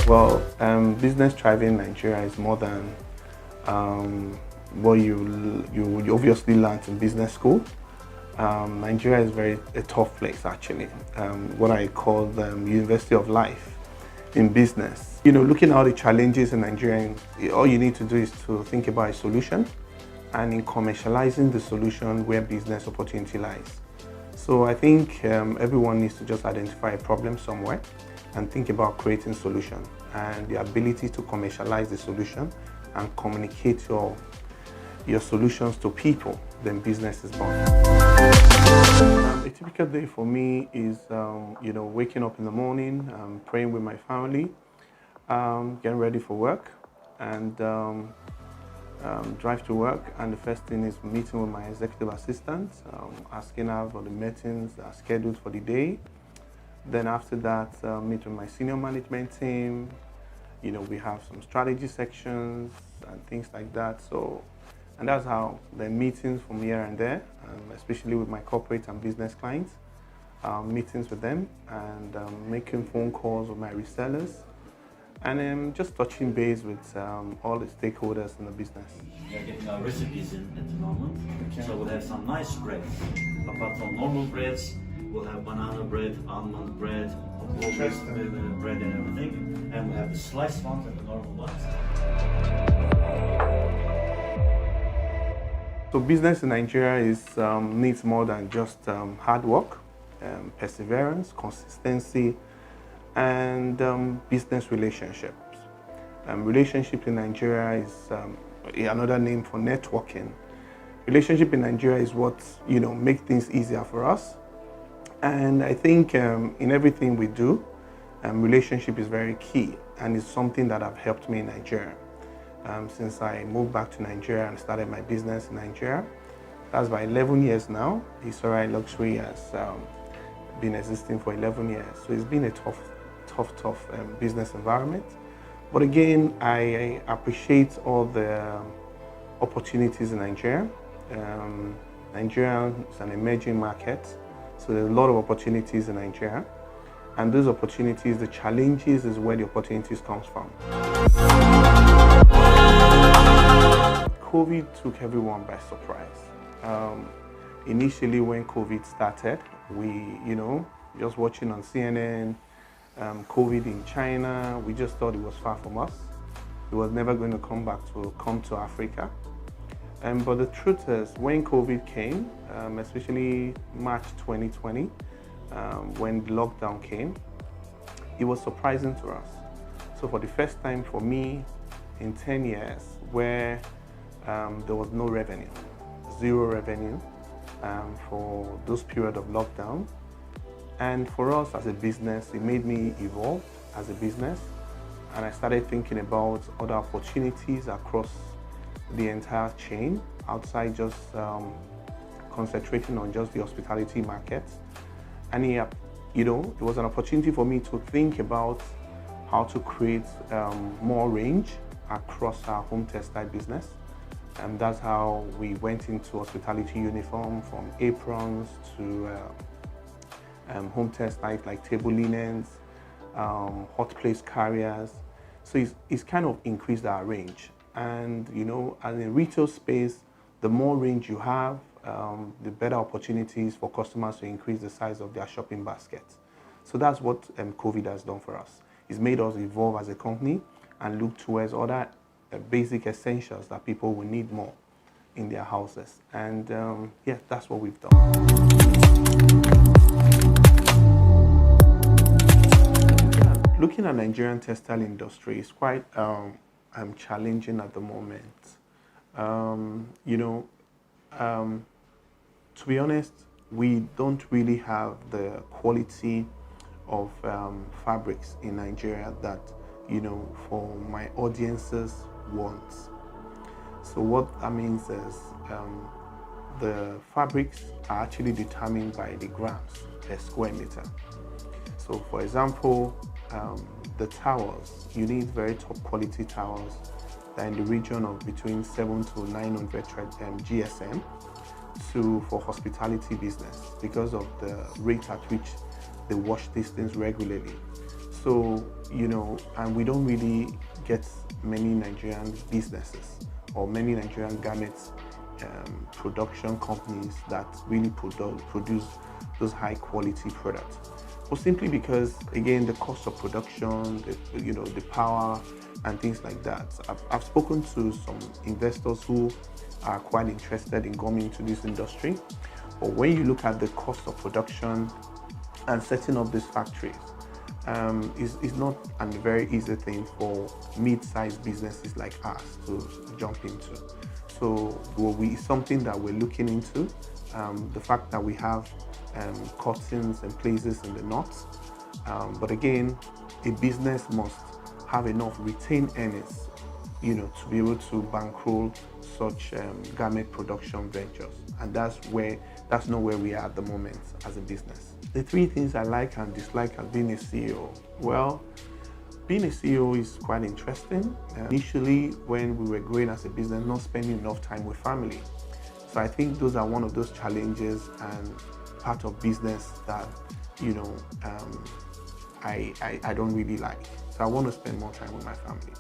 Well, business thriving in Nigeria is more than what you obviously learned in business school. Nigeria is very a tough place actually. What I call the University of Life in business. You know, looking at all the challenges in Nigeria, all you need to do is to think about a solution, and in commercializing the solution where business opportunity lies. So I think everyone needs to just identify a problem somewhere and think about creating solution, and the ability to commercialize the solution and communicate your solutions to people, then business is born. A typical day for me is waking up in the morning, praying with my family, getting ready for work, and drive to work. And the first thing is meeting with my executive assistant, asking her for the meetings that are scheduled for the day. Then after that, meet with my senior management team. You know, we have some strategy sections and things like that. So, and that's how the meetings from here and there, especially with my corporate and business clients, meetings with them, and making phone calls with my resellers, and just touching base with all the stakeholders in the business. We are getting our recipes in at the moment, so we'll have some nice breads. Apart from normal breads, we'll have banana bread, almond bread, whole wheat bread and everything, and we'll have the sliced ones and the normal ones. So business in Nigeria needs more than just hard work, perseverance, consistency, and business relationships. Relationship in Nigeria is another name for networking. Relationship in Nigeria is what makes things easier for us. And I think in everything we do, relationship is very key, and it's something that have helped me in Nigeria. Since I moved back to Nigeria and started my business in Nigeria, that's by 11 years now. Esorae Luxury has been existing for 11 years. So it's been a tough business environment. But again, I appreciate all the opportunities in Nigeria. Nigeria is an emerging market. So there's a lot of opportunities in Nigeria, and those opportunities, the challenges is where the opportunities comes from. COVID took everyone by surprise. Initially when COVID started, we, just watching on CNN, COVID in China, we just thought it was far from us. It was never going to come to Africa. But the truth is, when COVID came, especially March 2020, when the lockdown came, it was surprising to us. So for the first time for me in 10 years, where there was no revenue, zero revenue for those period of lockdown. And for us as a business, it made me evolve as a business. And I started thinking about other opportunities across the entire chain, outside just concentrating on just the hospitality market. And it was an opportunity for me to think about how to create more range across our home textile business. And that's how we went into hospitality uniform, from aprons to home textiles like table linens, hot place carriers. So it's kind of increased our range. And as in retail space, the more range you have, the better opportunities for customers to increase the size of their shopping basket. So that's what COVID has done for us. It's made us evolve as a company and look towards other basic essentials that people will need more in their houses. And that's what we've done. Looking at Nigerian textile industry is quite challenging at the moment. To be honest, we don't really have the quality of fabrics in Nigeria that for my audiences want. So what that means is the fabrics are actually determined by the grams per square meter. So for example, the towels, you need very top quality towels that are in the region of between 700 to 900 GSM for hospitality business, because of the rate at which they wash these things regularly. So, and we don't really get many Nigerian businesses or many Nigerian garments production companies that really produce those high quality products. Well, simply because, again, the cost of production, the power and things like that. I've spoken to some investors who are quite interested in going into this industry. But when you look at the cost of production and setting up these factories, is not a very easy thing for mid-sized businesses like us to jump into. So it's something that we're looking into. The fact that we have cuttings and places in the north, but again, a business must have enough retained earnings, to be able to bankroll such garment production ventures, and that's not where we are at the moment as a business. The three things I like and dislike as being a CEO. Well, being a CEO is quite interesting. Initially, when we were growing as a business, not spending enough time with family. So I think those are one of those challenges and part of business that, I don't really like. So I want to spend more time with my family.